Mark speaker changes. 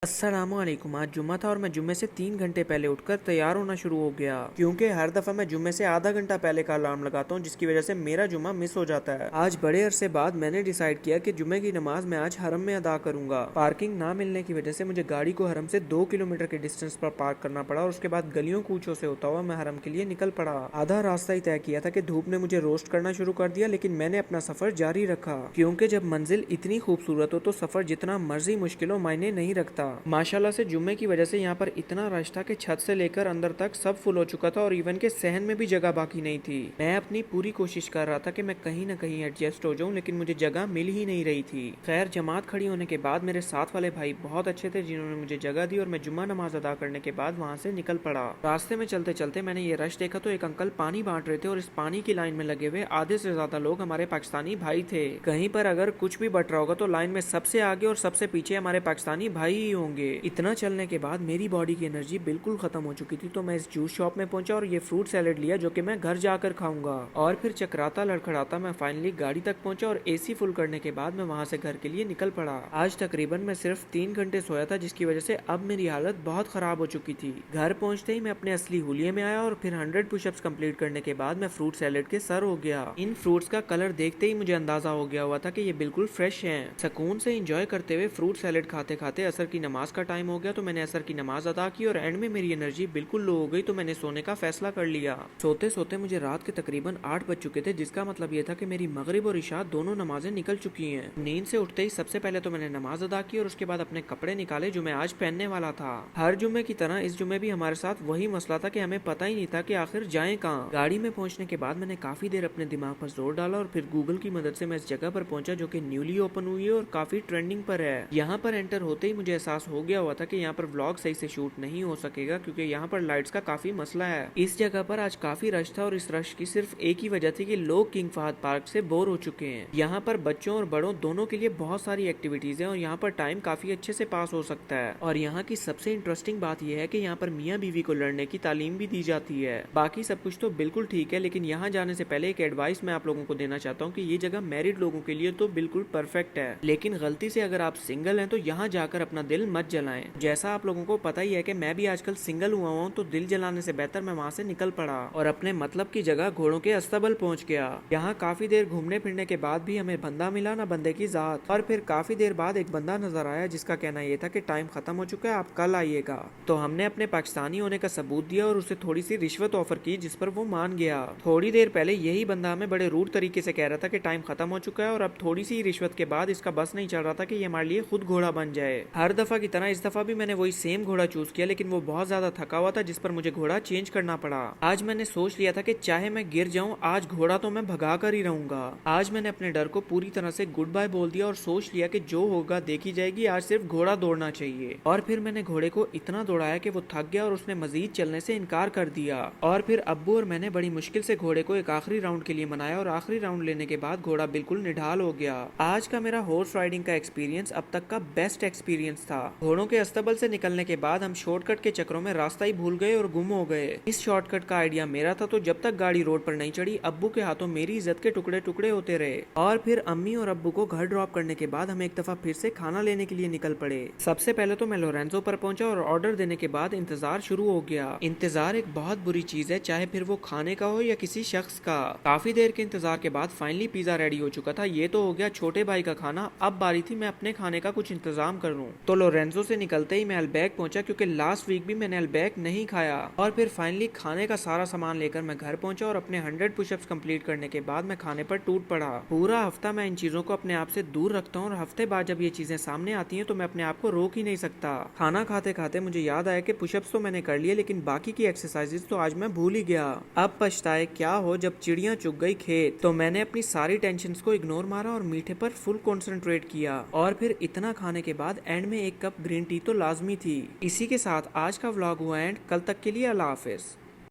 Speaker 1: अस्सलामुअलैकुम। आज जुम्मा था और मैं जुम्मे से 3 घंटे पहले उठकर तैयार होना शुरू हो गया, क्योंकि हर दफ़ा मैं जुम्मे से आधा घंटा पहले का अलार्म लगाता हूँ, जिसकी वजह से मेरा जुम्मा मिस हो जाता है। आज बड़े अरसे बाद मैंने डिसाइड किया कि जुम्मे की नमाज मैं आज हरम में अदा करूंगा। पार्किंग ना मिलने की वजह से मुझे गाड़ी को हरम से 2 किलोमीटर के डिस्टेंस पर पार्क करना पड़ा और उसके बाद गलियों कूचों से होता हुआ मैं हरम के लिए निकल पड़ा। आधा रास्ता ही तय किया था कि धूप ने मुझे रोस्ट करना शुरू कर दिया, लेकिन मैंने अपना सफर जारी रखा, क्योंकि जब मंजिल इतनी खूबसूरत हो तो सफर जितना मर्जी मुश्किल हो मायने नहीं रखता। माशाल्लाह से जुम्मे की वजह से यहाँ पर इतना रश था कि छत से लेकर अंदर तक सब फुल हो चुका था और इवन के सहन में भी जगह बाकी नहीं थी। मैं अपनी पूरी कोशिश कर रहा था कि मैं कहीं ना कहीं एडजस्ट हो जाऊं, लेकिन मुझे जगह मिल ही नहीं रही थी। खैर, जमात खड़ी होने के बाद मेरे साथ वाले भाई बहुत अच्छे थे, जिन्होंने मुझे जगह दी और मैं जुम्मा नमाज अदा करने के बाद वहाँ से निकल पड़ा। रास्ते में चलते चलते मैंने ये रश देखा तो एक अंकल पानी बांट रहे थे और इस पानी की लाइन में लगे हुए आधे से ज्यादा लोग हमारे पाकिस्तानी भाई थे। कहीं पर अगर कुछ भी बट रहा होगा तो लाइन में सबसे आगे और सबसे पीछे हमारे पाकिस्तानी भाई ही होंगे। इतना चलने के बाद मेरी बॉडी की एनर्जी बिल्कुल खत्म हो चुकी थी, तो मैं इस जूस शॉप में पहुंचा और ये फ्रूट सैलेड लिया, जो कि मैं घर जाकर खाऊंगा। और फिर चकराता लड़खड़ाता मैं फाइनली गाड़ी तक पहुंचा और एसी फुल करने के बाद मैं वहां से घर के लिए निकल पड़ा। आज तकरीबन मैं सिर्फ 3 घंटे सोया था, जिसकी वजह से अब मेरी हालत बहुत खराब हो चुकी थी। घर पहुंचते ही मैं अपने असली हुलिये में आया और फिर 100 पुशअप्स कंप्लीट करने के बाद मैं फ्रूट सैलेड के सर हो गया। इन फ्रूट्स का कलर देखते ही मुझे अंदाजा हो गया हुआ था कि ये बिल्कुल फ्रेश हैं। सुकून से एंजॉय करते हुए फ्रूट सैलेड खाते खाते असर की नमाज का टाइम हो गया, तो मैंने असर की नमाज अदा की और एंड में मेरी एनर्जी बिल्कुल लो हो गई, तो मैंने सोने का फैसला कर लिया। सोते सोते मुझे रात के तकरीबन 8 बज चुके थे, जिसका मतलब ये था कि मेरी मगरिब और इशा दोनों नमाजें निकल चुकी हैं। नींद से उठते ही सबसे पहले तो मैंने नमाज अदा की और उसके बाद अपने कपड़े निकाले जो मैं आज पहनने वाला था। हर जुम्मे की तरह इस जुम्मे भी हमारे साथ वही मसला था कि हमें पता ही नहीं था कि आखिर जाएं कहाँ। गाड़ी में पहुंचने के बाद मैंने काफी देर अपने दिमाग पर जोर डाला और फिर गूगल की मदद से मैं इस जगह पर पहुंचा, जो कि न्यूली ओपन हुई है और काफी ट्रेंडिंग पर है। यहाँ पर एंटर होते ही मुझे एहसास हो गया हुआ था कि यहाँ पर व्लॉग सही से शूट नहीं हो सकेगा, क्योंकि यहाँ पर लाइट्स का काफी मसला है। इस जगह पर आज काफी रश था और इस रश की सिर्फ एक ही वजह थी कि लोग किंग फहद पार्क से बोर हो चुके हैं। यहाँ पर बच्चों और बड़ों दोनों के लिए बहुत सारी एक्टिविटीज हैं और यहाँ पर टाइम काफी अच्छे से पास हो सकता है। और यहाँ की सबसे इंटरेस्टिंग बात यह है कि यहाँ पर मियाँ बीवी को लड़ने की तालीम भी दी जाती है। बाकी सब कुछ तो बिल्कुल ठीक है, लेकिन यहाँ जाने से पहले एक एडवाइस मैं आप लोगों को देना चाहता हूँ कि ये जगह मैरिड लोगों के लिए तो बिल्कुल परफेक्ट है, लेकिन गलती से अगर आप सिंगल हैं तो यहाँ जाकर अपना दिल मत जलाएं। जैसा आप लोगों को पता ही है कि मैं भी आजकल सिंगल हुआ हूँ, तो दिल जलाने से बेहतर मैं वहाँ से निकल पड़ा और अपने मतलब की जगह घोड़ों के अस्तबल पहुँच गया। यहाँ काफी देर घूमने फिरने के बाद भी हमें बंदा मिला ना बंदे की जात। और फिर काफी देर बाद एक बंदा नजर आया जिसका कहना यह था कि टाइम खत्म हो चुका है, आप कल आइएगा। तो हमने अपने पाकिस्तानी होने का सबूत दिया और उसे थोड़ी सी रिश्वत ऑफर की, जिस पर वो मान गया। थोड़ी देर पहले यही बंदा हमें बड़े रूड तरीके से कह रहा था कि टाइम खत्म हो चुका है और अब थोड़ी सी रिश्वत के बाद इसका बस नहीं चल रहा था कि ये हमारे लिए खुद घोड़ा बन जाए। हर दफा की तरह इस दफा भी मैंने वही सेम घोड़ा चूज किया, लेकिन वो बहुत ज्यादा थका हुआ था, जिस पर मुझे घोड़ा चेंज करना पड़ा। आज मैंने सोच लिया था कि चाहे मैं गिर जाऊं, आज घोड़ा तो मैं भगा कर ही रहूंगा। आज मैंने अपने डर को पूरी तरह से गुड बाय बोल दिया और सोच लिया कि जो होगा देखी जाएगी, आज सिर्फ घोड़ा दौड़ना चाहिए। और फिर मैंने घोड़े को इतना दौड़ाया कि वो थक गया और उसने मजीद चलने से इनकार कर दिया। और फिर अब्बू और मैंने बड़ी मुश्किल से घोड़े को एक आखिरी राउंड के लिए मनाया और आखिरी राउंड लेने के बाद घोड़ा बिल्कुल निढाल हो गया। आज का मेरा हॉर्स राइडिंग का एक्सपीरियंस अब तक का बेस्ट एक्सपीरियंस था। घोड़ों के अस्तबल से निकलने के बाद हम शॉर्टकट के चक्रों में रास्ता ही भूल गए और गुम हो गए। इस शॉर्टकट का आइडिया मेरा था, तो जब तक गाड़ी रोड पर नहीं चढ़ी अब्बू के हाथों मेरी इज्जत के टुकड़े टुकड़े होते रहे। और फिर अम्मी और अब्बू को घर ड्रॉप करने के बाद हम एक दफा फिर से खाना लेने के लिए निकल पड़े। सबसे पहले तो मैं लोरेंजो पर पहुंचा और ऑर्डर देने के बाद इंतजार शुरू हो गया। इंतजार एक बहुत बुरी चीज है, चाहे फिर वो खाने का हो या किसी शख्स का। काफी देर के इंतजार के बाद फाइनली पिज्जा रेडी हो चुका था। ये तो हो गया छोटे भाई का खाना, अब बारी थी मैं अपने खाने का कुछ इंतजाम कर लूं। तो लोरेंजो से निकलते ही मैं अल्बैक पहुंचा, क्योंकि लास्ट वीक भी मैंने अल्बैक नहीं खाया। और फिर फाइनली खाने का सारा सामान लेकर मैं घर पहुंचा और अपने 100 पुशअप्स कंप्लीट करने के बाद मैं खाने पर टूट पड़ा। पूरा हफ्ता मैं इन चीजों को अपने आप से दूर रखता हूँ और हफ्ते बाद जब ये चीजें सामने आती हैं तो मैं अपने आप को रोक ही नहीं सकता। खाना खाते खाते मुझे याद आया कि पुशअप्स तो मैंने कर लिए, लेकिन बाकी की एक्सरसाइजेज तो आज मैं भूल ही गया। अब पछताए क्या हो जब चिड़िया चुग गई खेत। तो मैंने अपनी सारी टेंशन को इग्नोर मारा और मीठे पर फुल कॉन्सेंट्रेट किया। और फिर इतना खाने के बाद एंड में एक कप ग्रीन टी तो लाजमी थी। इसी के साथ आज का व्लॉग हुआ एंड। कल तक के लिए अल्लाह हाफिज।